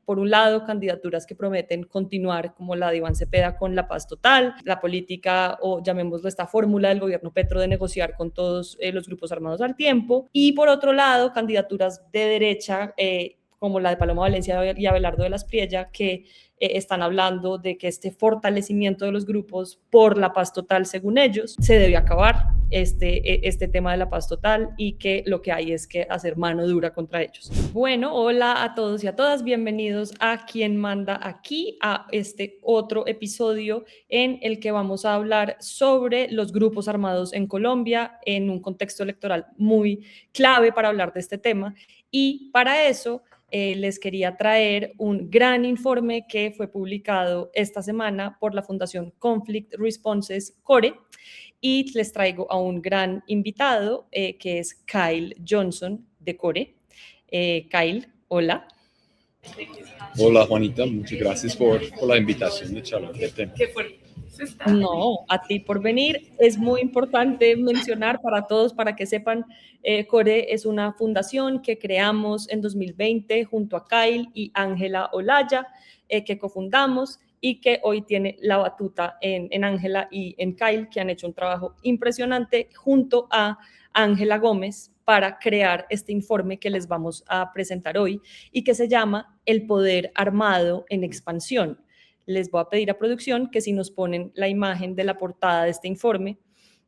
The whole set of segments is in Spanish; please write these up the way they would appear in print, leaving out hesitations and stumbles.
por un lado, candidaturas que prometen continuar como la de Iván Cepeda con la paz total, la política o llamémoslo esta fórmula del gobierno Petro de negociar con todos los grupos armados al tiempo, y por otro lado, candidaturas de derecha como la de Paloma Valencia y Abelardo de las Priella, que están hablando de que este fortalecimiento de los grupos por la paz total, según ellos, se debe acabar este tema de la paz total y que lo que hay es que hacer mano dura contra ellos. Bueno, hola a todos y a todas, bienvenidos a Quien Manda Aquí, a este otro episodio en el que vamos a hablar sobre los grupos armados en Colombia en un contexto electoral muy clave para hablar de este tema, y para eso les quería traer un gran informe que fue publicado esta semana por la Fundación Conflict Responses Core, y les traigo a un gran invitado que es Kyle Johnson de Core. Kyle, hola. Hola Juanita, muchas gracias por la invitación de charlar del tema. No, a ti por venir. Es muy importante mencionar para todos, para que sepan, Core es una fundación que creamos en 2020 junto a Kyle y Ángela Olaya, que cofundamos, y que hoy tiene la batuta en Ángela y en Kyle, que han hecho un trabajo impresionante junto a Ángela Gómez para crear este informe que les vamos a presentar hoy y que se llama El Poder Armado en Expansión. Les voy a pedir a producción que si nos ponen la imagen de la portada de este informe,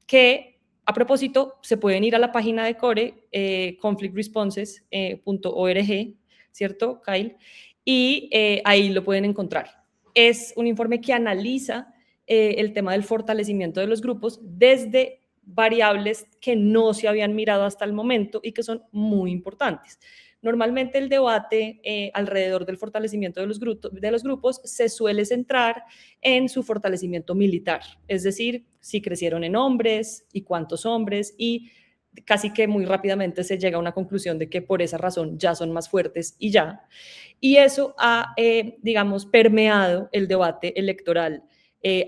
que a propósito se pueden ir a la página de Core, conflictresponses.org, ¿cierto, Kyle? Y ahí lo pueden encontrar. Es un informe que analiza el tema del fortalecimiento de los grupos desde variables que no se habían mirado hasta el momento y que son muy importantes. Normalmente el debate alrededor del fortalecimiento de los grupos se suele centrar en su fortalecimiento militar, es decir, si crecieron en hombres y cuántos hombres, y casi que muy rápidamente se llega a una conclusión de que por esa razón ya son más fuertes y ya. Y eso ha, digamos, permeado el debate electoral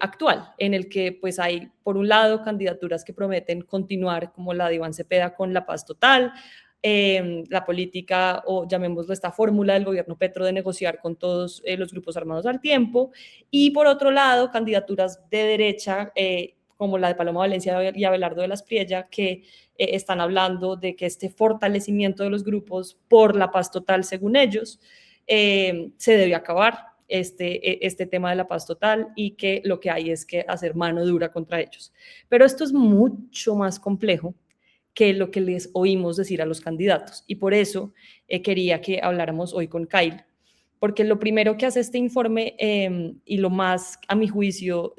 actual, en el que pues hay, por un lado, candidaturas que prometen continuar como la de Iván Cepeda con la paz total, la política o llamémoslo esta fórmula del gobierno Petro de negociar con todos los grupos armados al tiempo, y por otro lado candidaturas de derecha como la de Paloma Valencia y Abelardo de las Priella, que están hablando de que este fortalecimiento de los grupos por la paz total, según ellos, se debe acabar este tema de la paz total y que lo que hay es que hacer mano dura contra ellos. Pero esto es mucho más complejo que lo que les oímos decir a los candidatos. Y por eso quería que habláramos hoy con Kyle, porque lo primero que hace este informe y lo más, a mi juicio,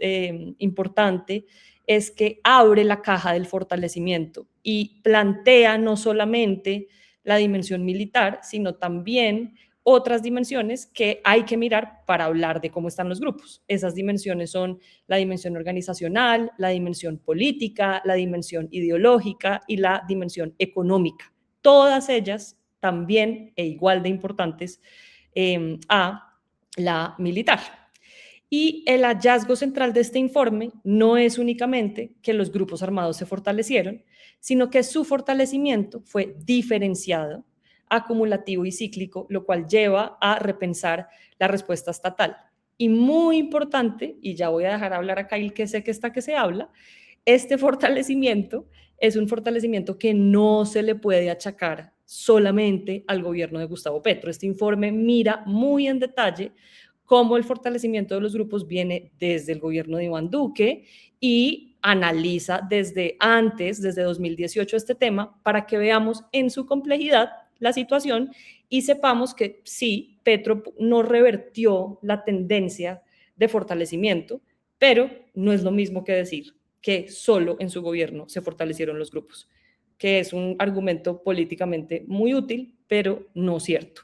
importante, es que abre la caja del fortalecimiento y plantea no solamente la dimensión militar, sino también otras dimensiones que hay que mirar para hablar de cómo están los grupos. Esas dimensiones son la dimensión organizacional, la dimensión política, la dimensión ideológica y la dimensión económica. Todas ellas también e igual de importantes a la militar. Y el hallazgo central de este informe no es únicamente que los grupos armados se fortalecieron, sino que su fortalecimiento fue diferenciado, acumulativo y cíclico, lo cual lleva a repensar la respuesta estatal. Y muy importante, y ya voy a dejar hablar a Kyle, que sé que está que se habla, este fortalecimiento es un fortalecimiento que no se le puede achacar solamente al gobierno de Gustavo Petro. Este informe mira muy en detalle cómo el fortalecimiento de los grupos viene desde el gobierno de Iván Duque y analiza desde antes, desde 2018, este tema para que veamos en su complejidad la situación y sepamos que sí, Petro no revertió la tendencia de fortalecimiento, pero no es lo mismo que decir que solo en su gobierno se fortalecieron los grupos, que es un argumento políticamente muy útil, pero no cierto.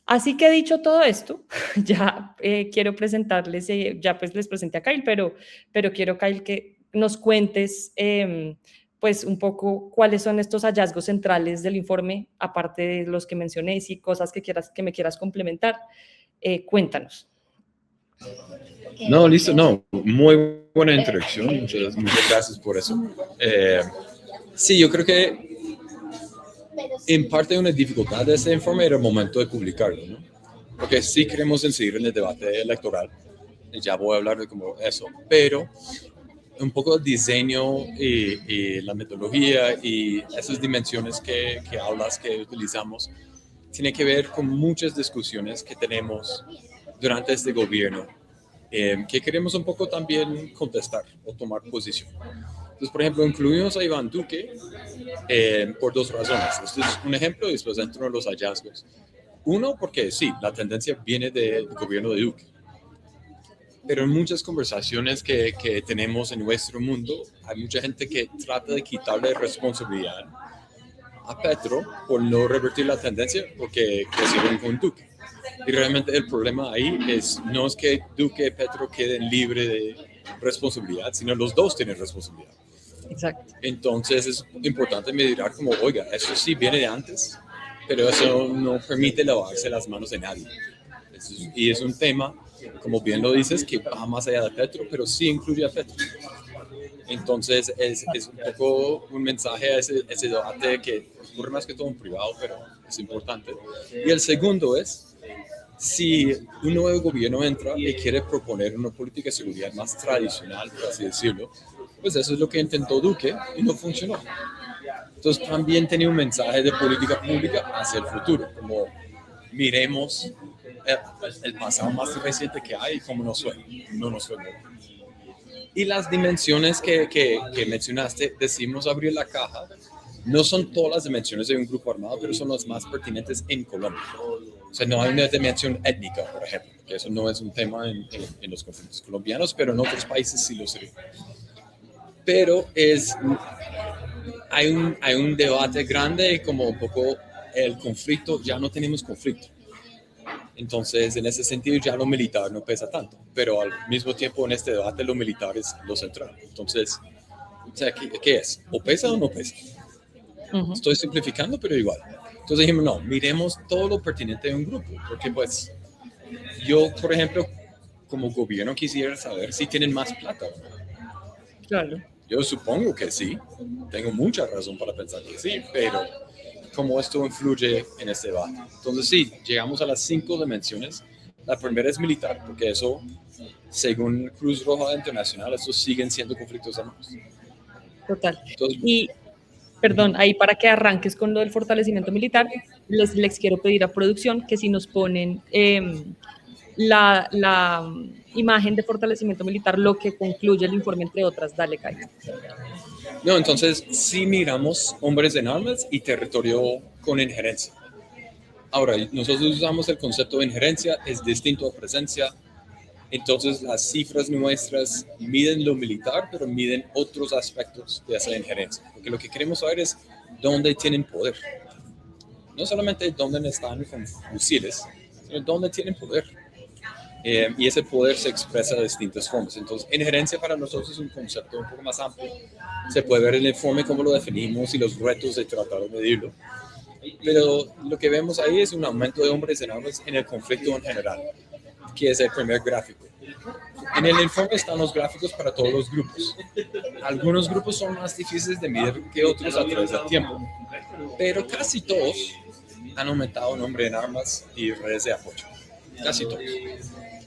Así que dicho todo esto, ya quiero presentarles, ya pues les presenté a Kyle, pero quiero, Kyle, que nos cuentes pues un poco cuáles son estos hallazgos centrales del informe, aparte de los que mencioné, y cosas que me quieras complementar. Cuéntanos. No, listo, no, muy buena introducción, muchas gracias por eso. Sí, yo creo que en parte una dificultad de ese informe era el momento de publicarlo, ¿no? porque sí queremos incidir en el debate electoral, ya voy a hablar de como eso, pero un poco el diseño y la metodología y esas dimensiones que hablas, que utilizamos, tiene que ver con muchas discusiones que tenemos durante este gobierno, que queremos un poco también contestar o tomar posición. Entonces, por ejemplo, incluimos a Iván Duque por dos razones. Este es un ejemplo y después dentro de los hallazgos. Uno, porque sí, la tendencia viene del gobierno de Duque. Pero en muchas conversaciones que tenemos en nuestro mundo, hay mucha gente que trata de quitarle responsabilidad a Petro por no revertir la tendencia porque crecieron con Duque. Y realmente el problema ahí no es que Duque y Petro queden libres de responsabilidad, sino los dos tienen responsabilidad. Exacto. Entonces es importante medir como, oiga, eso sí viene de antes, pero eso no permite lavarse las manos de nadie. Y es un tema, como bien lo dices, que va más allá de Petro, pero sí incluye a Petro. Entonces es un poco un mensaje a ese debate que ocurre más que todo en privado, pero es importante. Y el segundo es, si un nuevo gobierno entra y quiere proponer una política de seguridad más tradicional, por así decirlo, pues eso es lo que intentó Duque y no funcionó. Entonces también tenía un mensaje de política pública hacia el futuro, como miremos el pasado más reciente que hay y cómo no nos suena. Y las dimensiones que mencionaste, decimos abrir la caja, no son todas las dimensiones de un grupo armado, pero son las más pertinentes en Colombia. O sea, no hay una dimensión étnica, por ejemplo, que eso no es un tema en los conflictos colombianos, pero en otros países sí lo sería. Pero hay un debate grande como un poco el conflicto, ya no tenemos conflicto. Entonces, en ese sentido, ya lo militar no pesa tanto, pero al mismo tiempo en este debate lo militar es lo central. Entonces, o sea, ¿qué es? ¿O pesa o no pesa? Uh-huh. Estoy simplificando, pero igual. Entonces dijimos, no, miremos todo lo pertinente de un grupo, porque pues yo, por ejemplo, como gobierno quisiera saber si tienen más plata o no. Claro. Yo supongo que sí, tengo mucha razón para pensar que sí, pero cómo esto influye en este debate. Entonces sí, llegamos a las 5 dimensiones. La primera es militar, porque eso, según Cruz Roja Internacional, estos siguen siendo conflictos armados. Total. Entonces, y, perdón, ahí para que arranques con lo del fortalecimiento militar, les quiero pedir a producción que si nos ponen la imagen de fortalecimiento militar, lo que concluye el informe, entre otras. Dale, Kai. No, entonces sí miramos hombres en armas y territorio con injerencia. Ahora, nosotros usamos el concepto de injerencia, es distinto a presencia. Entonces las cifras nuestras miden lo militar, pero miden otros aspectos de esa injerencia. Porque lo que queremos saber es dónde tienen poder. No solamente dónde están con fusiles, sino dónde tienen poder. Y ese poder se expresa de distintas formas. Entonces, injerencia para nosotros es un concepto un poco más amplio. Se puede ver en el informe cómo lo definimos y los retos de tratar de medirlo. Pero lo que vemos ahí es un aumento de hombres en armas en el conflicto en general, que es el primer gráfico. En el informe están los gráficos para todos los grupos. Algunos grupos son más difíciles de medir que otros a través del tiempo, pero casi todos han aumentado el nombre en armas y redes de apoyo. Casi todos.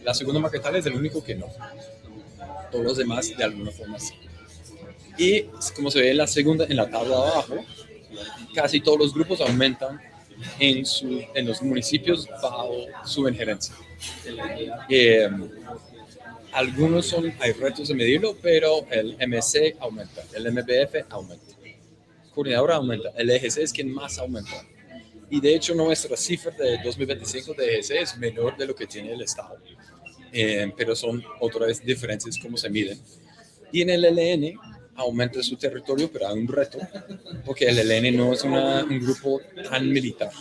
La segunda maquetal es el único que no. Todos los demás de alguna forma sí. Y como se ve en la segunda, en la tabla de abajo, casi todos los grupos aumentan en los municipios bajo su injerencia. Algunos hay retos de medirlo, pero el MC aumenta, el MBF aumenta, Coordinadora aumenta, el EGC es quien más aumenta. Y de hecho nuestra cifra de 2025 de EGC es menor de lo que tiene el Estado. Pero son otra vez diferencias cómo se miden. Y en el ELN aumenta su territorio, pero hay un reto, porque el ELN no es un grupo tan militar.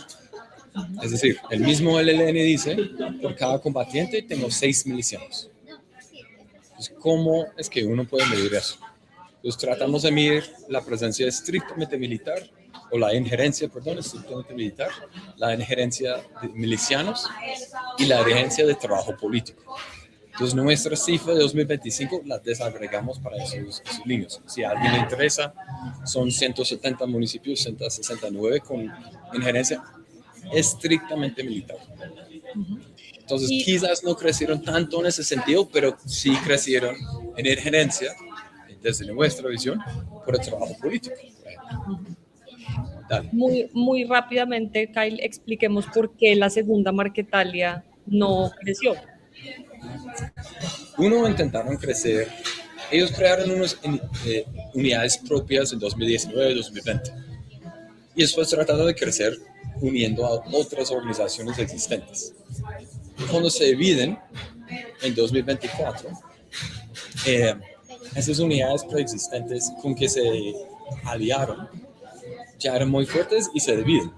Es decir, el mismo ELN dice, por cada combatiente tengo 6 milicianos. Entonces, ¿cómo es que uno puede medir eso? Entonces tratamos de medir la presencia estrictamente militar, o la injerencia, perdón, estrictamente militar, la injerencia de milicianos y la injerencia de trabajo político. Entonces nuestra cifra de 2025 la desagregamos para esos líneas. Si a alguien le interesa, son 170 municipios, 169 con injerencia estrictamente militar. Entonces, Y, quizás no crecieron tanto en ese sentido, pero sí crecieron en injerencia, desde nuestra visión, por el trabajo político. Dale. muy rápidamente, Kyle, expliquemos por qué la segunda Marquetalia no creció. Uno, intentaron crecer. Ellos crearon unas unidades propias en 2019-2020. Y después trataron de crecer uniendo a otras organizaciones existentes. Cuando se dividen en 2024, esas unidades preexistentes con que se aliaron ya eran muy fuertes y se dividen.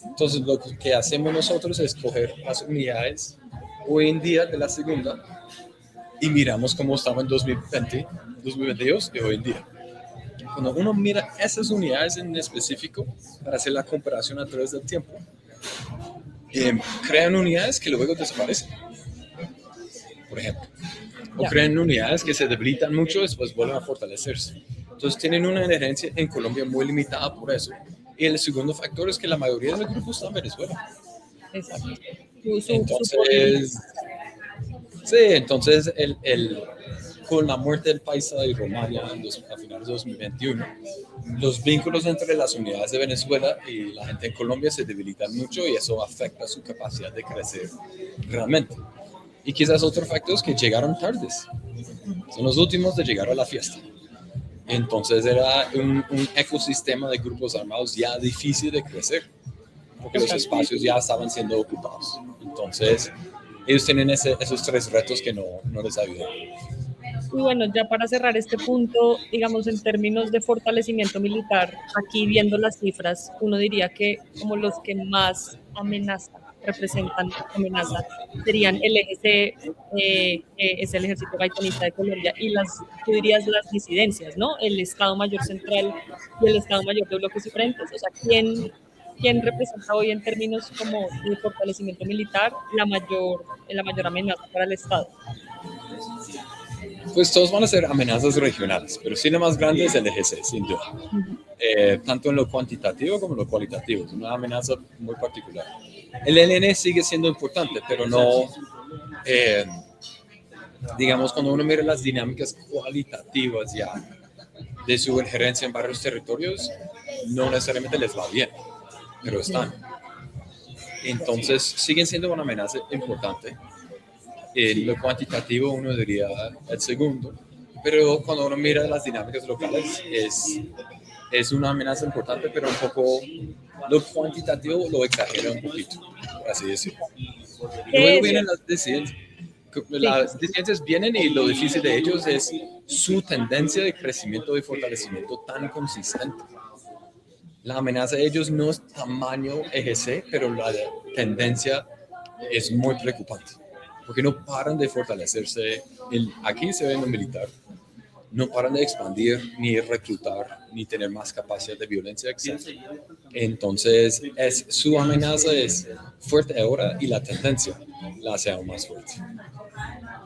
Entonces lo que hacemos nosotros es coger las unidades hoy en día de la segunda y miramos cómo estaban en 2020, 2022 y hoy en día. Cuando uno mira esas unidades en específico para hacer la comparación a través del tiempo, crean unidades que luego desaparecen, por ejemplo. O crean unidades que se debilitan mucho y después vuelven a fortalecerse. Entonces tienen una inherencia en Colombia muy limitada por eso. Y el segundo factor es que la mayoría de los grupos están en Venezuela. Exacto. Entonces, sí, entonces con la muerte del Paisa y Romaria a finales de 2021, los vínculos entre las unidades de Venezuela y la gente en Colombia se debilitan mucho y eso afecta su capacidad de crecer realmente. Y quizás otro factor es que llegaron tardes. Son los últimos de llegar a la fiesta. Entonces era un ecosistema de grupos armados ya difícil de crecer, porque los espacios ya estaban siendo ocupados. Entonces ellos tienen esos tres retos que no les ayudan. Y bueno, ya para cerrar este punto, digamos, en términos de fortalecimiento militar, aquí viendo las cifras, uno diría que como los que más representan amenaza, serían el EGC, que es el Ejército Gaitanista de Colombia, y tú dirías las disidencias, ¿no? El Estado Mayor Central y el Estado Mayor de Bloques Diferentes. O sea, ¿quién representa hoy en términos como de fortalecimiento militar la mayor amenaza para el Estado? Pues todos van a ser amenazas regionales, pero sí la más grande es el EGC, sin duda. Tanto en lo cuantitativo como en lo cualitativo. Es una amenaza muy particular. El ELN sigue siendo importante, pero no, digamos, cuando uno mira las dinámicas cualitativas ya de su injerencia en varios territorios, no necesariamente les va bien, pero están. Entonces, siguen siendo una amenaza importante. En lo cuantitativo uno diría el segundo, pero cuando uno mira las dinámicas locales es una amenaza importante, pero un poco lo cuantitativo lo exagera un poquito, por así decirlo. Y luego vienen las disidencias. Las disidencias vienen y lo difícil de ellos es su tendencia de crecimiento y fortalecimiento tan consistente. La amenaza de ellos no es tamaño EGC, pero la tendencia es muy preocupante. Porque no paran de fortalecerse. Aquí se ve en lo militar, no paran de expandir, ni reclutar, ni tener más capacidad de violencia, etc. Entonces, su amenaza es fuerte ahora y la tendencia la hace aún más fuerte.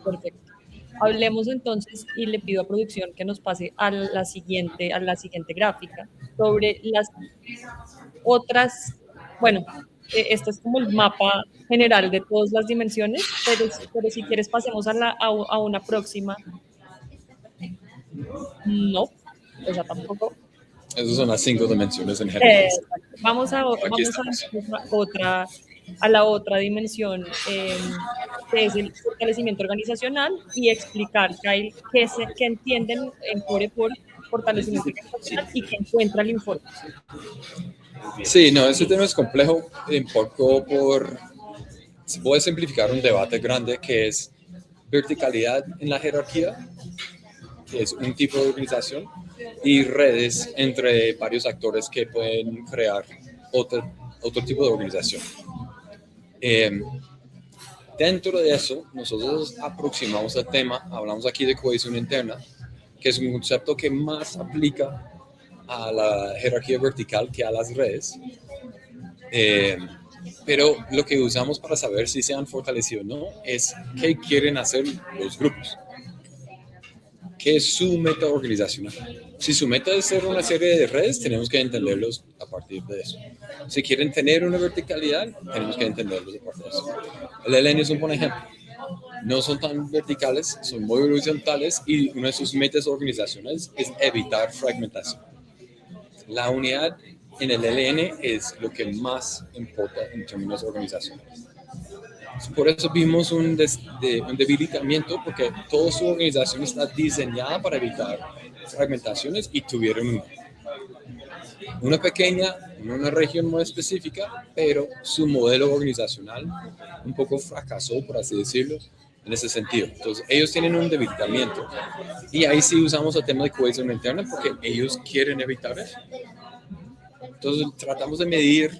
Perfecto. Hablemos entonces y le pido a producción que nos pase a la siguiente gráfica sobre las otras, bueno, esto es como el mapa general de todas las dimensiones, pero si quieres pasemos a una próxima. No, esa tampoco. Esas son las 5 dimensiones en general. Vamos a la otra dimensión, que es el fortalecimiento organizacional, y explicar, Kyle, qué entienden en Core por fortalecimiento organizacional y qué encuentra el informe. Sí, no, ese tema es complejo, un poco voy a simplificar un debate grande que es verticalidad en la jerarquía, que es un tipo de organización, y redes entre varios actores que pueden crear otro tipo de organización. Dentro de eso, nosotros aproximamos el tema, hablamos aquí de cohesión interna, que es un concepto que más aplica a la jerarquía vertical que a las redes. Pero lo que usamos para saber si se han fortalecido o no es qué quieren hacer los grupos. ¿Qué es su meta organizacional? Si su meta es ser una serie de redes, tenemos que entenderlos a partir de eso. Si quieren tener una verticalidad, tenemos que entenderlos a partir de eso. El LN es un buen ejemplo. No son tan verticales, son muy horizontales y una de sus metas organizacionales es evitar fragmentación. La unidad en el LN es lo que más importa en términos organizacionales. Por eso vimos un debilitamiento, porque toda su organización está diseñada para evitar fragmentaciones y tuvieron una pequeña, en una región muy específica, pero su modelo organizacional un poco fracasó, por así decirlo, en ese sentido. Entonces, ellos tienen un debilitamiento y ahí sí usamos el tema de cohesión interna porque ellos quieren evitar eso. Entonces, tratamos de medir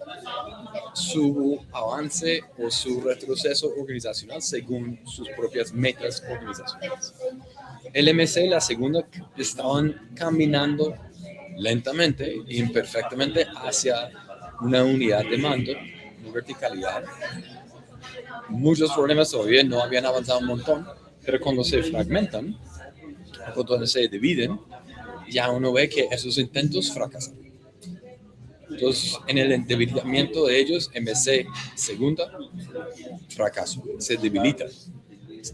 su avance o su retroceso organizacional según sus propias metas organizacionales. El MC, la segunda, estaban caminando lentamente e imperfectamente hacia una unidad de mando, una verticalidad. Muchos problemas todavía no habían avanzado un montón, pero cuando se fragmentan, cuando se dividen, ya uno ve que esos intentos fracasan. Entonces, en el debilitamiento de ellos, MC segunda, fracaso, se debilita.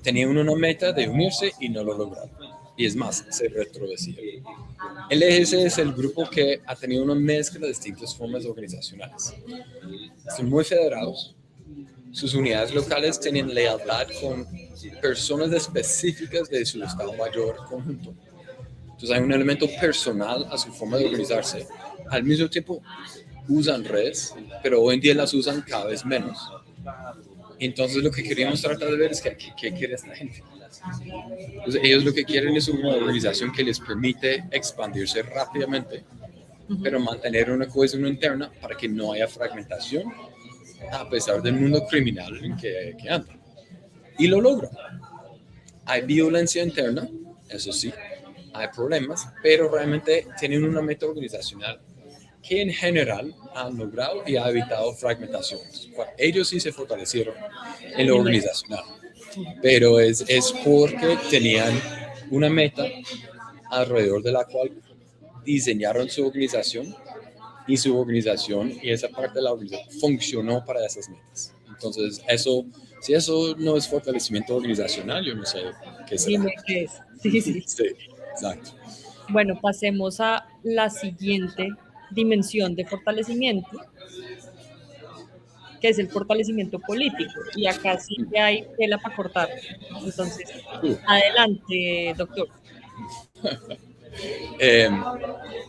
Tenían una meta de unirse y no lo lograron. Y es más, se retrocedieron. El EGC es el grupo que ha tenido una mezcla de distintas formas organizacionales. Son muy federados. Sus unidades locales tienen lealtad con personas específicas de su Estado Mayor conjunto. Entonces hay un elemento personal a su forma de organizarse. Al mismo tiempo usan redes, pero hoy en día las usan cada vez menos. Entonces lo que queríamos tratar de ver es qué quiere esta gente. Entonces, ellos lo que quieren es una organización que les permite expandirse rápidamente, pero mantener una cohesión interna para que no haya fragmentación a pesar del mundo criminal en que andan. Y lo logran. Hay violencia interna, eso sí, hay problemas, pero realmente tienen una meta organizacional que en general han logrado y ha evitado fragmentaciones. Ellos sí se fortalecieron en lo organizacional, pero es porque tenían una meta alrededor de la cual diseñaron su organización y su organización y esa parte de la organización funcionó para esas metas. Entonces, si eso no es fortalecimiento organizacional, yo no sé qué será. Dime qué es. Sí. Sí, exacto. Bueno, pasemos a la siguiente dimensión de fortalecimiento, que es el fortalecimiento político. Y acá sí que hay tela para cortar. Entonces, adelante, doctor.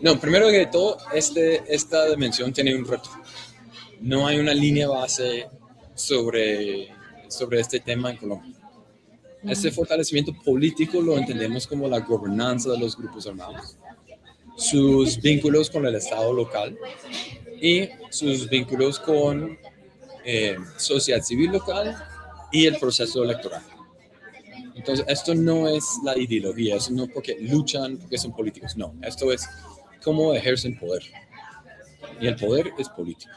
No, primero que todo, esta dimensión tiene un reto. No hay una línea base sobre este tema en Colombia. Este fortalecimiento político lo entendemos como la gobernanza de los grupos armados, sus vínculos con el Estado local y sus vínculos con sociedad civil local y el proceso electoral. Entonces, esto no es la ideología, eso no porque luchan, porque son políticos, no. Esto es cómo ejercen poder. Y el poder es político.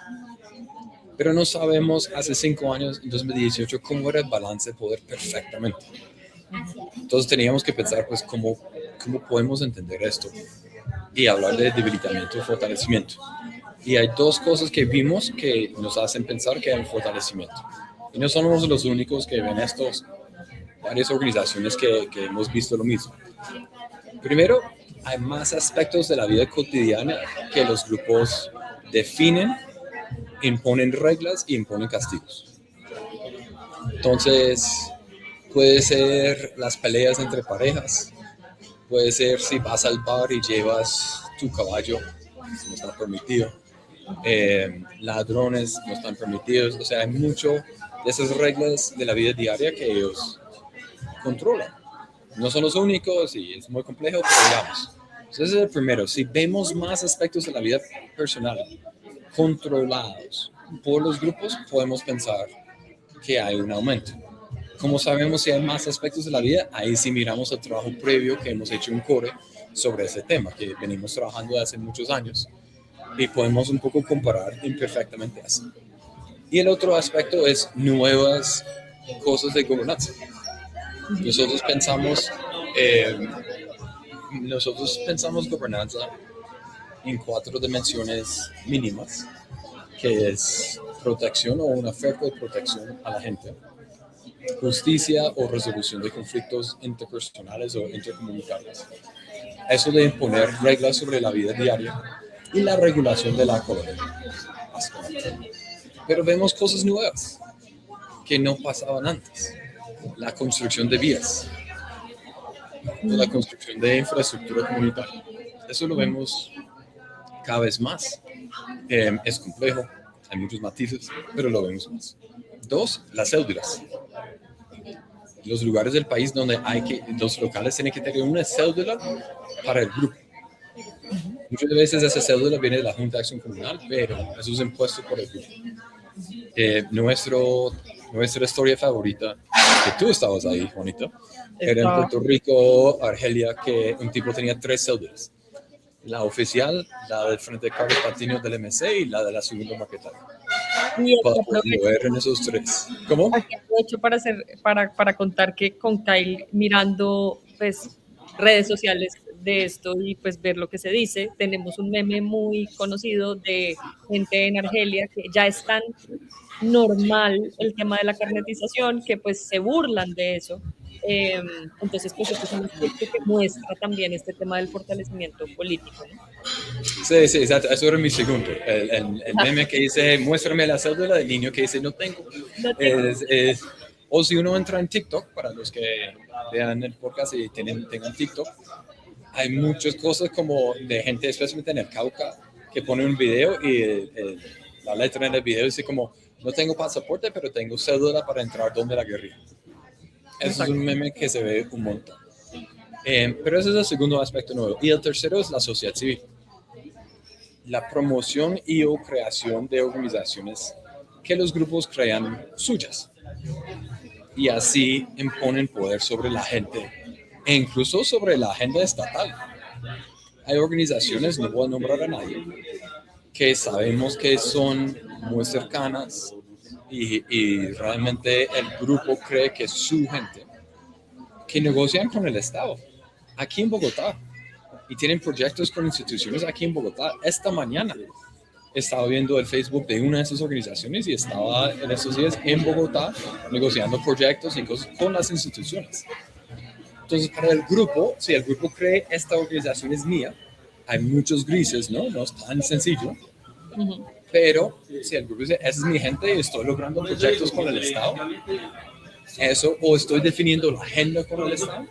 Pero no sabemos hace 5 años, en 2018, cómo era el balance de poder perfectamente. Entonces teníamos que pensar, pues, cómo podemos entender esto y hablar de debilitamiento y fortalecimiento. Y hay 2 cosas que vimos que nos hacen pensar que hay un fortalecimiento. Y no somos los únicos que ven estos. Varias organizaciones que hemos visto lo mismo. Primero, hay más aspectos de la vida cotidiana que los grupos definen, imponen reglas y imponen castigos. Entonces, puede ser las peleas entre parejas, puede ser si vas al bar y llevas tu caballo, eso no está permitido, ladrones no están permitidos, o sea, hay mucho de esas reglas de la vida diaria que ellos controlan. No son los únicos y es muy complejo, pero digamos. Entonces, ese es el primero. Si vemos más aspectos de la vida personal controlados por los grupos, podemos pensar que hay un aumento. ¿Cómo sabemos si hay más aspectos de la vida? Ahí sí miramos el trabajo previo que hemos hecho en Core sobre ese tema, que venimos trabajando hace muchos años y podemos un poco comparar imperfectamente así. Y el otro aspecto es nuevas cosas de gobernanza. Nosotros pensamos nosotros pensamos gobernanza en 4 dimensiones mínimas, que es protección o una oferta de protección a la gente, justicia o resolución de conflictos interpersonales o intercomunitarios, eso de imponer reglas sobre la vida diaria y la regulación de la economía, básicamente. Pero vemos cosas nuevas que no pasaban antes. La construcción de vías, la construcción de infraestructura comunitaria. Eso lo vemos cada vez más. Es complejo, hay muchos matices, pero lo vemos más. 2, las cédulas. Los lugares del país donde los locales tienen que tener una cédula para el grupo. Muchas veces esa cédula viene de la Junta de Acción Comunal, pero eso es impuesto por el grupo. Nuestra historia favorita, que tú estabas ahí, Juanito, era en Puerto Rico, Argelia, que un tipo tenía 3 cédulas. La oficial, la del Frente de Carlos Patiño del MC y la de la segunda maquetaria. Y Para mover en esos 3. ¿Cómo? aquí aprovecho para contar que con Kyle, mirando pues redes sociales de esto y pues ver lo que se dice, tenemos un meme muy conocido de gente en Argelia que ya es tan normal el tema de la carnetización que pues se burlan de eso. Entonces, pues esto es un aspecto que muestra también este tema del fortalecimiento político, ¿no? Sí, exacto. Eso era mi segundo. El meme que dice, muéstrame la cédula del niño que dice, no tengo. O si uno entra en TikTok, para los que vean el podcast y tengan TikTok, hay muchas cosas como de gente, especialmente en el Cauca, que pone un video y la letra en el video dice como, no tengo pasaporte, pero tengo cédula para entrar donde la guerrilla. Eso es un meme que se ve un montón. Pero ese es el segundo aspecto nuevo. Y el tercero es la sociedad civil. La promoción y o creación de organizaciones que los grupos crean suyas. Y así imponen poder sobre la gente e incluso sobre la agenda estatal. Hay organizaciones, no voy a nombrar a nadie, que sabemos que son muy cercanas y realmente el grupo cree que es su gente, que negocian con el Estado, aquí en Bogotá, y tienen proyectos con instituciones aquí en Bogotá. Esta mañana estaba viendo el Facebook de una de esas organizaciones y estaba en esos días en Bogotá negociando proyectos y cosas con las instituciones. Entonces, para el grupo, si el grupo cree esta organización es mía, hay muchos grises, ¿no? No es tan sencillo. Pero si el grupo dice, esa es mi gente y estoy logrando proyectos con el Estado, eso, o estoy definiendo la agenda con el Estado,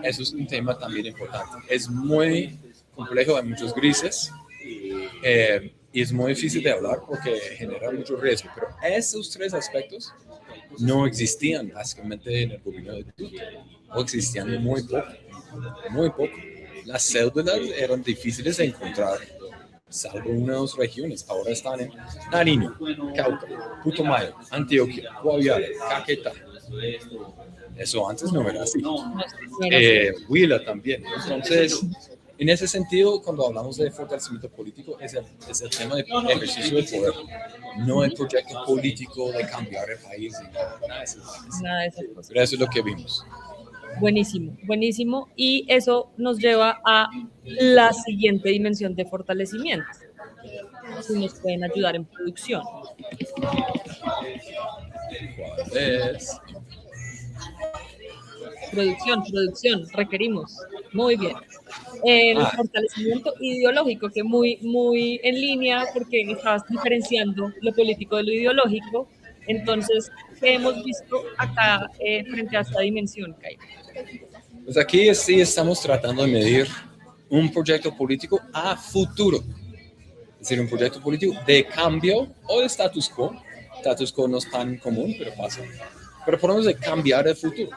eso es un tema también importante. Es muy complejo, hay muchos grises y es muy difícil de hablar porque genera mucho riesgo. Pero esos 3 aspectos no existían básicamente en el gobierno de Duque, o existían muy poco, muy poco. Las cédulas eran difíciles de encontrar, salvo unas regiones. Ahora están en Nariño, Cauca, Putumayo, Antioquia, Guaviare, Caquetá. Eso antes no era así. Huila también. Entonces, en ese sentido, cuando hablamos de fortalecimiento político, es el tema de ejercicio del poder, no el proyecto político de cambiar el país y nada de esas cosas. Pero eso es lo que vimos. Buenísimo, buenísimo. Y eso nos lleva a la siguiente dimensión de fortalecimiento. Si nos pueden ayudar en producción. ¿Cuál es? Producción, requerimos. Muy bien. El fortalecimiento ideológico, que muy en línea, porque estabas diferenciando lo político de lo ideológico. Entonces, ¿qué hemos visto acá frente a esta dimensión, Kai? Pues aquí sí estamos tratando de medir un proyecto político a futuro. Es decir, un proyecto político de cambio o de status quo. Status quo no es tan común, pero pasa. Pero podemos de cambiar el futuro.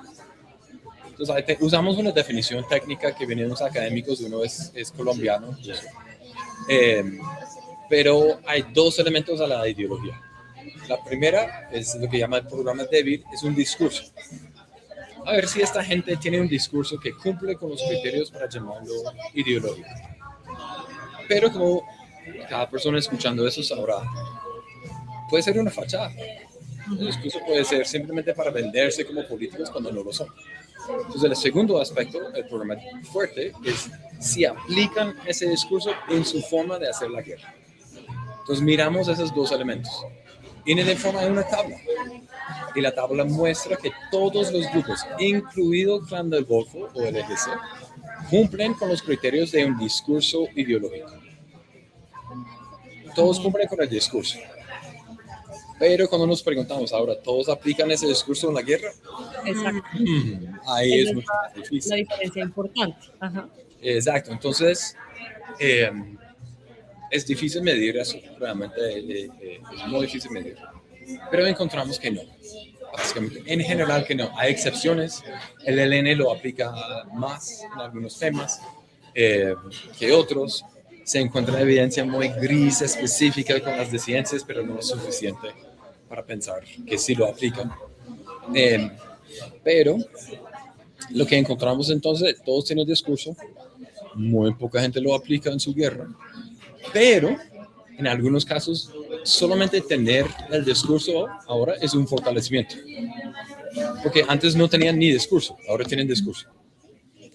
Entonces, usamos una definición técnica que vienen los académicos, uno es colombiano, pero hay 2 elementos a la ideología. La primera es lo que llama el programa débil, es un discurso. A ver si esta gente tiene un discurso que cumple con los criterios para llamarlo ideológico. Pero como cada persona escuchando eso sabrá, puede ser una fachada. El discurso puede ser simplemente para venderse como políticos cuando no lo son. Entonces, el segundo aspecto, el problema fuerte, es si aplican ese discurso en su forma de hacer la guerra. Entonces, miramos esos dos elementos. Y en el informe hay una tabla. Y la tabla muestra que todos los grupos, incluido el Clan del Golfo o el EGC, cumplen con los criterios de un discurso ideológico. Todos cumplen con el discurso. Pero cuando nos preguntamos ahora, ¿todos aplican ese discurso en la guerra? Exacto. Ahí es mucho más difícil. La diferencia importante. Ajá. Exacto. Entonces, es difícil medir eso. Realmente es muy difícil medir. Pero encontramos que no. Básicamente, en general que no. Hay excepciones. El ELN lo aplica más en algunos temas que otros. Se encuentra evidencia muy gris específica con las disidencias, pero no es suficiente para pensar que sí lo aplican. Pero lo que encontramos entonces, todos tienen discurso, muy poca gente lo aplica en su guerra, pero en algunos casos solamente tener el discurso ahora es un fortalecimiento, porque antes no tenían ni discurso, ahora tienen discurso.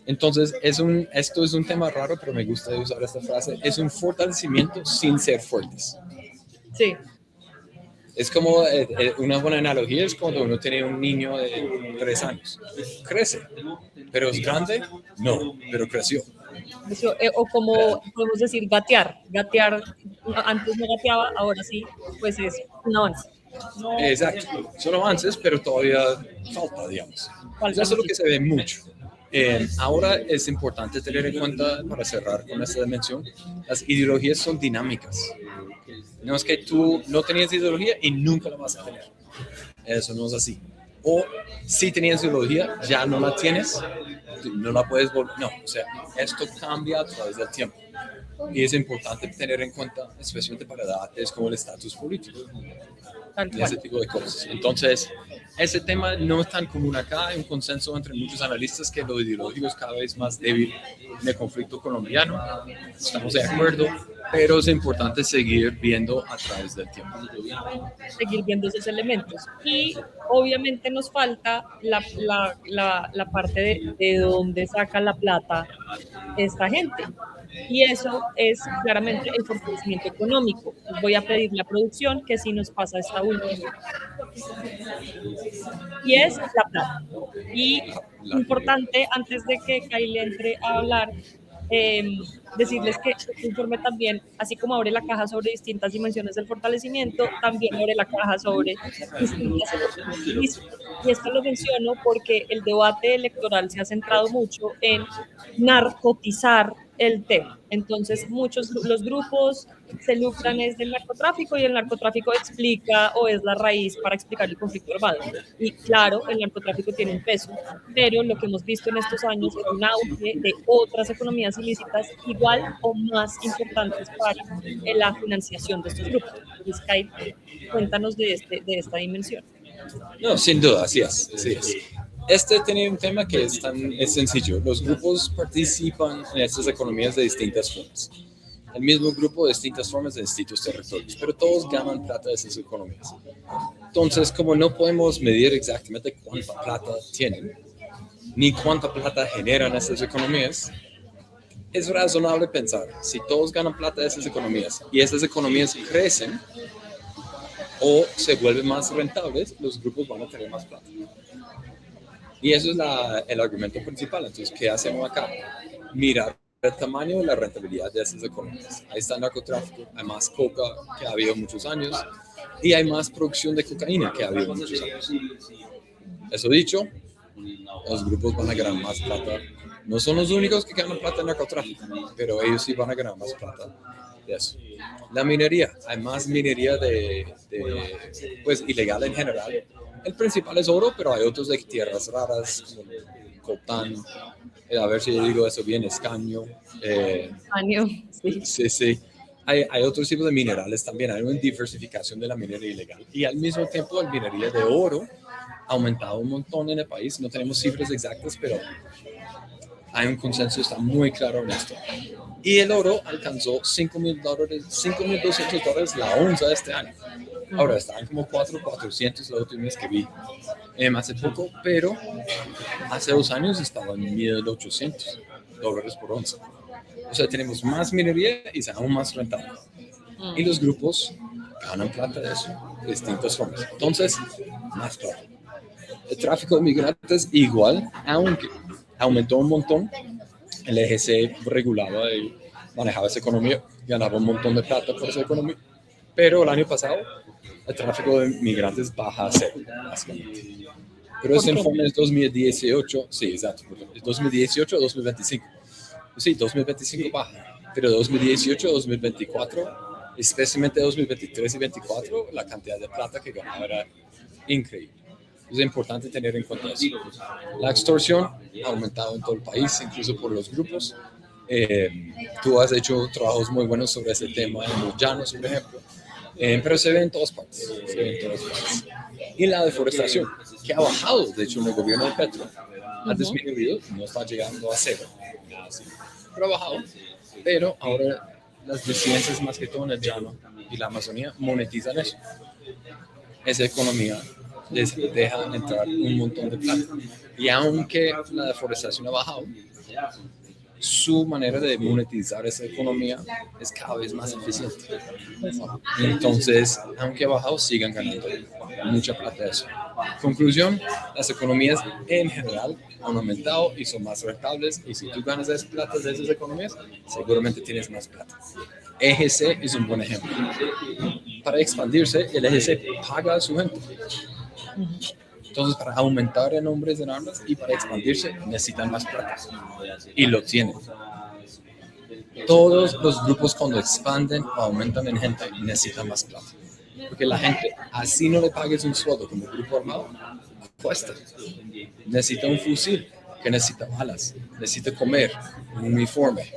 Entonces, esto es un tema raro, pero me gusta usar esta frase, es un fortalecimiento sin ser fuertes. Sí. Es como una buena analogía, es cuando uno tiene un niño de 3 años. Crece, pero es grande, no, pero creció. Eso, o como podemos decir, gatear. Gatear, antes no gateaba, ahora sí, pues es un avance. No, Exacto, son avances, pero todavía falta, digamos. Eso es lo que se ve mucho. Ahora es importante tener en cuenta, para cerrar con esta dimensión, las ideologías son dinámicas. No es que tú no tenías ideología y nunca la vas a tener. Eso no es así. O si tenías ideología, ya no la tienes, no la puedes volver. No, o sea, esto cambia a través del tiempo. Y es importante tener en cuenta, especialmente para edades como el estatus político y ese tipo de cosas. Entonces, ese tema no es tan común acá. Hay un consenso entre muchos analistas que lo ideológico es cada vez más débil en el conflicto colombiano. Estamos de acuerdo, pero es importante seguir viendo a través del tiempo. Seguir viendo esos elementos. Y obviamente nos falta la parte de dónde saca la plata esta gente. Y eso es claramente el fortalecimiento económico. Voy a pedir la producción, que sí nos pasa esta última. Y es la plata. Y importante, antes de que Kyle entre a hablar, decirles que este informe también, así como abre la caja sobre distintas dimensiones del fortalecimiento, también abre la caja sobre distintas economías. Y esto lo menciono porque el debate electoral se ha centrado mucho en narcotizar el tema. Entonces, los grupos se lucran es del narcotráfico y el narcotráfico explica o es la raíz para explicar el conflicto armado. Y claro, el narcotráfico tiene un peso, pero lo que hemos visto en estos años es un auge de otras economías ilícitas igual o más importantes para la financiación de estos grupos. Entonces, Kai, cuéntanos de esta dimensión. No, sin duda, así es. Así es. Este tiene un tema que es sencillo. Los grupos participan en estas economías de distintas formas. El mismo grupo de distintas formas de distintos territorios, pero todos ganan plata de esas economías. Entonces, como no podemos medir exactamente cuánta plata tienen, ni cuánta plata generan esas economías, es razonable pensar, si todos ganan plata de esas economías y esas economías crecen o se vuelven más rentables, los grupos van a tener más plata. Y eso es el argumento principal. Entonces, ¿qué hacemos acá? Mirar el tamaño y la rentabilidad de esas economías. Ahí está el narcotráfico, hay más coca que ha habido muchos años y hay más producción de cocaína que ha habido muchos años. Eso dicho, los grupos van a ganar más plata. No son los únicos que ganan plata en narcotráfico, pero ellos sí van a ganar más plata de eso. La minería, hay más minería pues ilegal en general. El principal es oro, pero hay otros de tierras raras, como coltán, a ver si yo digo eso bien, escaño. Escaño, sí. Sí. Hay otros tipos de minerales también, hay una diversificación de la minería ilegal. Y al mismo tiempo, la minería de oro ha aumentado un montón en el país. No tenemos cifras exactas, pero hay un consenso, está muy claro en esto. Y el oro alcanzó $5,200 la onza este año. Ahora están como 400 la última vez que vi, hace poco, pero hace 2 años estaban en $1,800 por onza. O sea, tenemos más minería y es aún más rentable. Y los grupos ganan plata de eso, de distintas formas. Entonces, más plata. El tráfico de migrantes igual, aunque aumentó un montón. El EGC regulaba y manejaba esa economía, ganaba un montón de plata por esa economía. Pero el año pasado, el tráfico de migrantes baja a cero, básicamente. Pero ese informe es 2018, sí, exacto, es 2018 o 2025. Sí, 2025 baja, pero 2018 2024, especialmente 2023 y 2024, la cantidad de plata que ganaba era increíble. Es importante tener en cuenta eso. La extorsión ha aumentado en todo el país, incluso por los grupos. Tú has hecho trabajos muy buenos sobre ese tema en los llanos, por ejemplo. Pero se ve en todas partes. Y la deforestación, que ha bajado, de hecho, en el gobierno de Petro, ha disminuido, no está llegando a cero, pero ha bajado. Pero ahora las disidencias, más que todo en el llano y la Amazonía, monetizan eso. Esa economía les deja entrar un montón de plata. Y aunque la deforestación ha bajado, su manera de monetizar esa economía es cada vez más eficiente. Entonces, aunque ha bajado, sigan ganando mucha plata de eso. Conclusión, las economías en general han aumentado y son más rentables, y si tú ganas esa plata de esas economías, seguramente tienes más plata. EGC es un buen ejemplo. Para expandirse, el EGC paga a su gente. Entonces, para aumentar en hombres en armas y para expandirse, necesitan más plata. Y lo tienen. Todos los grupos, cuando expanden o aumentan en gente, necesitan más plata. Porque la gente, así no le pagues un sueldo como grupo armado, cuesta. Necesita un fusil, que necesita balas, necesita comer, un uniforme.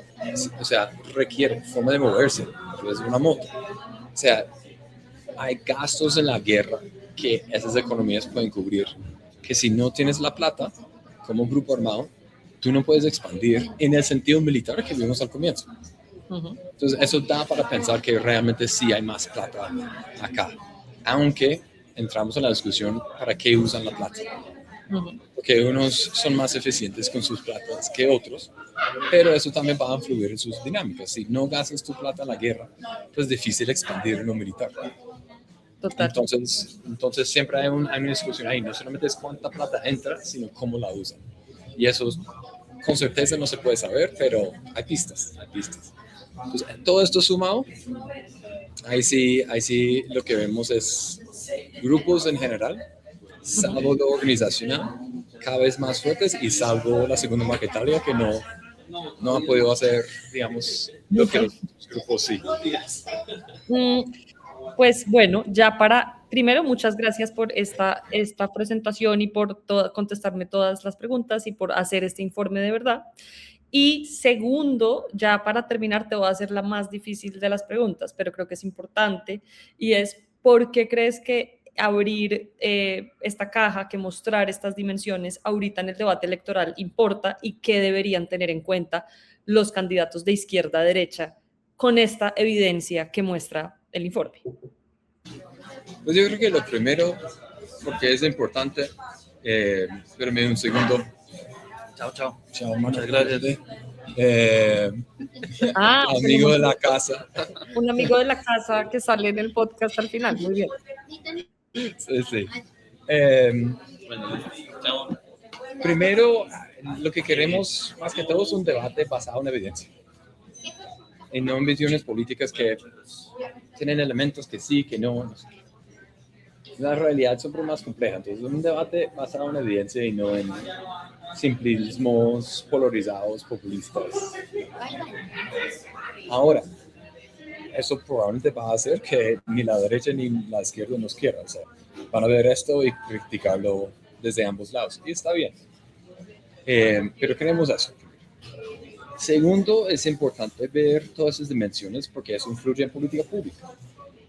O sea, requiere forma de moverse, es una moto. O sea, hay gastos en la guerra que esas economías pueden cubrir, que si no tienes la plata como grupo armado, tú no puedes expandir en el sentido militar que vimos al comienzo. Entonces eso da para pensar que realmente sí hay más plata acá, aunque entramos en la discusión para qué usan la plata. Porque unos son más eficientes con sus platas que otros, pero eso también va a influir en sus dinámicas. Si no gastas tu plata en la guerra, pues es difícil expandir en lo militar. Total. Entonces siempre hay una discusión ahí, no solamente es cuánta plata entra, sino cómo la usan. Y eso con certeza no se puede saber, pero hay pistas. Entonces, todo esto sumado, ahí sí lo que vemos es grupos en general, salvo lo organizacional, cada vez más fuertes, y salvo la segunda Marquetalia, que no han podido hacer, digamos, lo que los grupos sí. Pues bueno, primero, muchas gracias por esta presentación y por contestarme todas las preguntas y por hacer este informe de verdad. Y segundo, ya para terminar, te voy a hacer la más difícil de las preguntas, pero creo que es importante, y es, ¿por qué crees que abrir esta caja, que mostrar estas dimensiones ahorita en el debate electoral importa, y qué deberían tener en cuenta los candidatos de izquierda a derecha con esta evidencia que muestra el informe? Pues yo creo que lo primero, porque es importante, espérame un segundo. Chao, muchas gracias. Amigo de la casa. Un amigo de la casa que sale en el podcast al final, muy bien. Sí. Primero, lo que queremos más que todo es un debate basado en evidencia, y no en visiones políticas que tienen elementos que sí, que no. La realidad es siempre más compleja, entonces es un debate basado en evidencia y no en simplismos polarizados, populistas. Ahora, eso probablemente va a hacer que ni la derecha ni la izquierda nos quieran. O sea, van a ver esto y criticarlo desde ambos lados, y está bien. Pero queremos eso. Segundo, es importante ver todas esas dimensiones porque eso influye en política pública.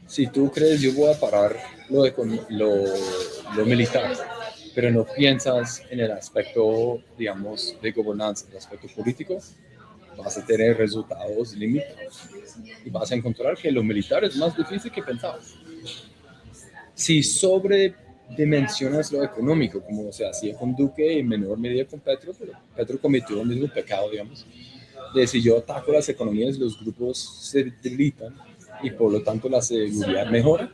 Si tú crees yo voy a parar lo militar, pero no piensas en el aspecto, digamos, de gobernanza, el aspecto político, vas a tener resultados limitados y vas a encontrar que lo militar es más difícil que pensabas. si sobredimensionas lo económico, como se hacía con Duque y en menor medida con Petro, pero Petro cometió el mismo pecado, digamos, de si yo ataco las economías, los grupos se debilitan y por lo tanto la seguridad mejora.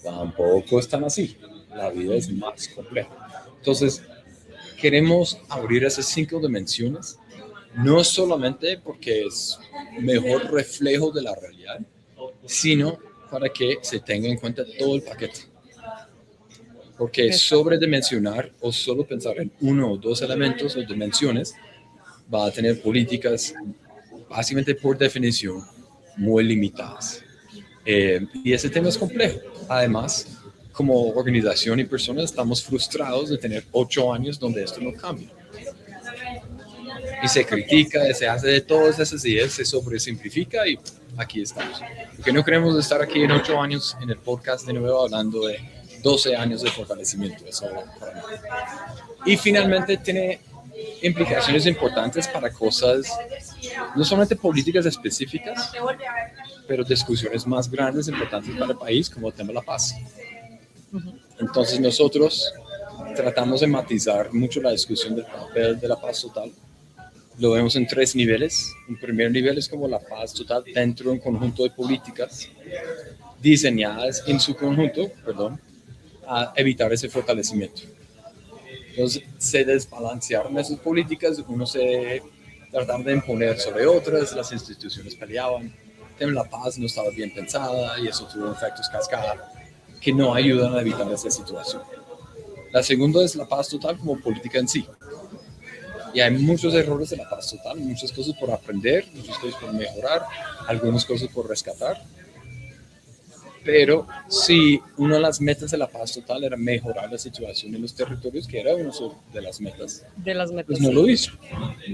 Tampoco es tan así. La vida es más compleja. Entonces, queremos abrir esas 5 dimensiones, no solamente porque es mejor reflejo de la realidad, sino para que se tenga en cuenta todo el paquete. Porque sobredimensionar o solo pensar en uno o dos elementos o dimensiones va a tener políticas, básicamente por definición, muy limitadas. Y ese tema es complejo. Además, como organización y personas estamos frustrados de tener 8 años donde esto no cambia. Y se critica, se hace de todas esas ideas, se sobresimplifica y aquí estamos. Porque no queremos estar aquí en 8 años en el podcast de nuevo hablando de 12 años de fortalecimiento. Eso para mí. Y finalmente tiene implicaciones importantes para cosas, no solamente políticas específicas, pero discusiones más grandes, importantes para el país, como el tema de la paz. Entonces nosotros tratamos de matizar mucho la discusión del papel de la paz total. Lo vemos en 3 niveles. Un primer nivel es como la paz total dentro de un conjunto de políticas diseñadas en su conjunto, a evitar ese fortalecimiento. Entonces se desbalancearon esas políticas, uno se trataba de imponer sobre otras, las instituciones peleaban, la paz no estaba bien pensada y eso tuvo efectos cascada que no ayudan a evitar esa situación. La segunda es la paz total como política en sí. Y hay muchos errores de la paz total, muchas cosas por aprender, muchas cosas por mejorar, algunas cosas por rescatar. Pero si una de las metas de la paz total era mejorar la situación en los territorios, que era una de las metas, pues no lo hizo.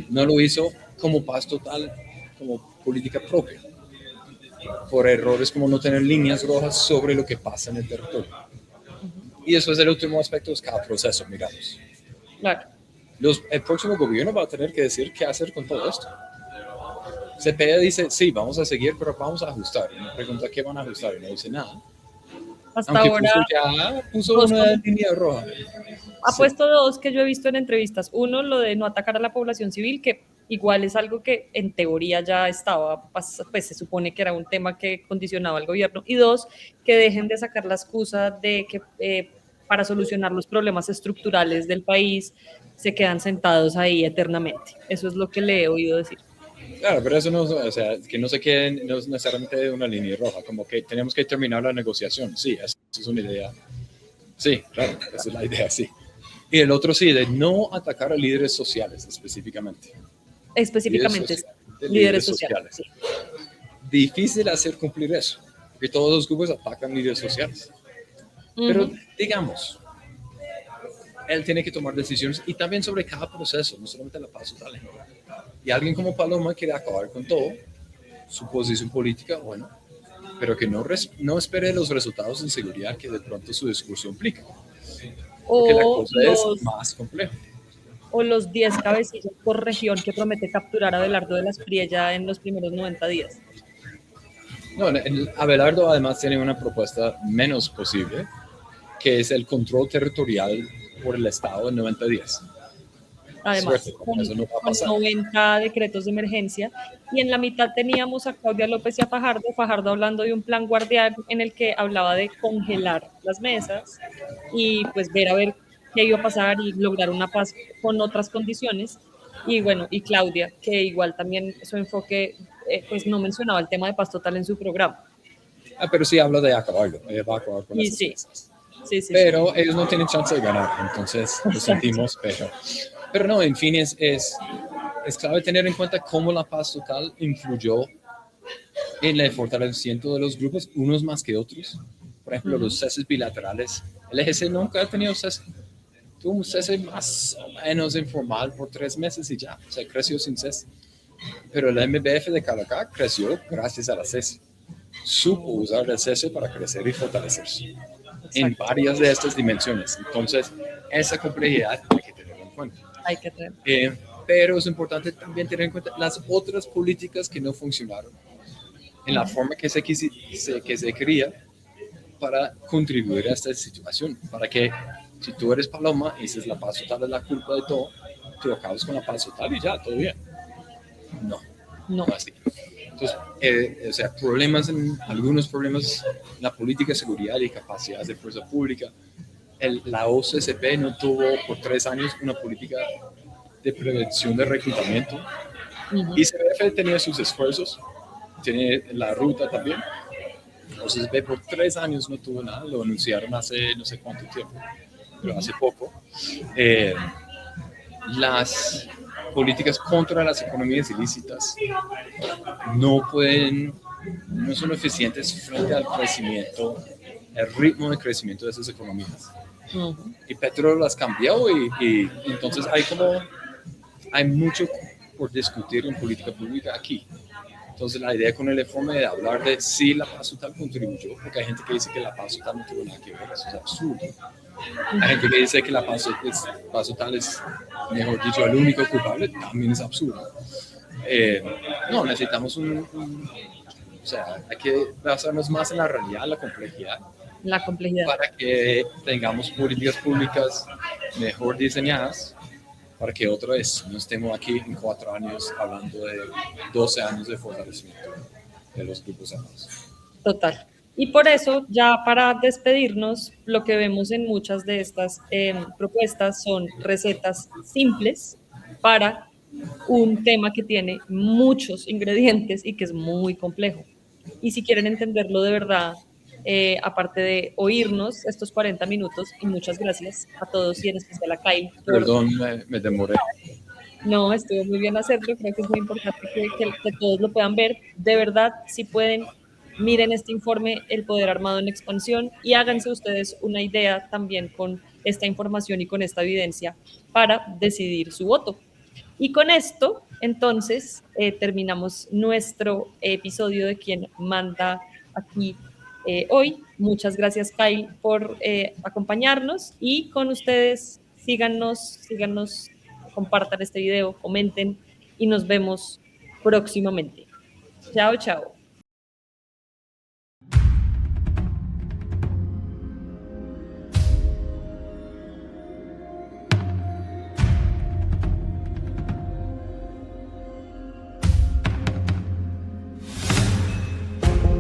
No lo hizo como paz total, como política propia, por errores como no tener líneas rojas sobre lo que pasa en el territorio. Y eso es el último aspecto de cada proceso, miramos. Claro. El próximo gobierno va a tener que decir qué hacer con todo esto. Cepeda dice, sí, vamos a seguir, pero vamos a ajustar. Y me pregunta qué van a ajustar y no dice nada. Hasta ahora puso una línea roja. Ha puesto 2 que yo he visto en entrevistas. Uno, lo de no atacar a la población civil, que igual es algo que en teoría ya estaba, pues se supone que era un tema que condicionaba al gobierno. Y 2, que dejen de sacar la excusa de que para solucionar los problemas estructurales del país se quedan sentados ahí eternamente. Eso es lo que le he oído decir. Claro, pero eso no, o sea, que no se queden, no es necesariamente una línea roja, como que tenemos que terminar la negociación. Sí, esa es una idea. Sí, claro, esa es la idea, sí. Y el otro sí, de no atacar a líderes sociales específicamente. Específicamente, líderes sociales. Sí. Difícil hacer cumplir eso, porque todos los grupos atacan líderes sociales. Pero digamos, él tiene que tomar decisiones y también sobre cada proceso, no solamente la paz total. Y alguien como Paloma quiere acabar con todo, su posición política, bueno, pero que no espere los resultados de seguridad que de pronto su discurso implica. Porque la cosa es más compleja. O los 10 cabecillas por región que promete capturar a Abelardo de la Espriella en los primeros 90 días. No, Abelardo además tiene una propuesta menos posible, que es el control territorial por el Estado en 90 días. Además, con 90 decretos de emergencia, y en la mitad teníamos a Claudia López y a Fajardo hablando de un plan guardián en el que hablaba de congelar las mesas y pues ver a ver qué iba a pasar y lograr una paz con otras condiciones. Y bueno, y Claudia, que igual también su enfoque, pues no mencionaba el tema de paz total en su programa. Pero sí habla de acabarlo, va a acabar con esas mesas. Sí, pero ellos no tienen chance de ganar, entonces lo sentimos, pero no, en fin, es clave tener en cuenta cómo la paz total influyó en el fortalecimiento de los grupos, unos más que otros. Por ejemplo, los ceses bilaterales. El EGC nunca ha tenido cese. Tuvo un cese más o menos informal por 3 meses y ya, o sea, creció sin cese. Pero el MBF de Calacá creció gracias a la cese. Supo usar el cese para crecer y fortalecerse en varias de estas dimensiones. Entonces, esa complejidad hay que tenerla en cuenta. Hay que tener. Pero es importante también tener en cuenta las otras políticas que no funcionaron en la forma que se quería para contribuir a esta situación, para que si tú eres Paloma y dices la paz total es la culpa de todo, tú acabas con la paz total y ya, todo bien. No, No. no así. Entonces, o sea, algunos problemas en la política de seguridad y capacidad de fuerza pública. La OCCP no tuvo por 3 años una política de prevención de reclutamiento. ICBF tenía sus esfuerzos, tiene la ruta también. OCCP por 3 años no tuvo nada, lo anunciaron hace no sé cuánto tiempo, pero hace poco. Las políticas contra las economías ilícitas no son eficientes frente al crecimiento, el ritmo de crecimiento de esas economías. Y Petro las cambió y entonces hay mucho por discutir en política pública aquí. Entonces la idea con el informe de hablar de si la paz total contribuyó, porque hay gente que dice que la paz total no tuvo nada que ver, eso es absurdo. Hay gente que dice que la paz total es, mejor dicho, el único culpable, también es absurdo. No, necesitamos o sea, hay que basarnos más en la realidad, la complejidad. Para que tengamos políticas públicas mejor diseñadas, para que otra vez no estemos aquí en 4 años hablando de 12 años de fortalecimiento de los grupos armados. Total. Y por eso, ya para despedirnos, lo que vemos en muchas de estas propuestas son recetas simples para un tema que tiene muchos ingredientes y que es muy complejo. Y si quieren entenderlo de verdad, aparte de oírnos estos 40 minutos, y muchas gracias a todos y en especial a Kyle. Perdón, me demoré. No, estuvo muy bien hacerlo, creo que es muy importante que todos lo puedan ver. De verdad, si pueden, miren este informe, El Poder Armado en Expansión, y háganse ustedes una idea también con esta información y con esta evidencia para decidir su voto. Y con esto, entonces, terminamos nuestro episodio de Quién Manda Aquí hoy. Muchas gracias, Kyle, por acompañarnos, y con ustedes, síganos, compartan este video, comenten y nos vemos próximamente. Chao, chao.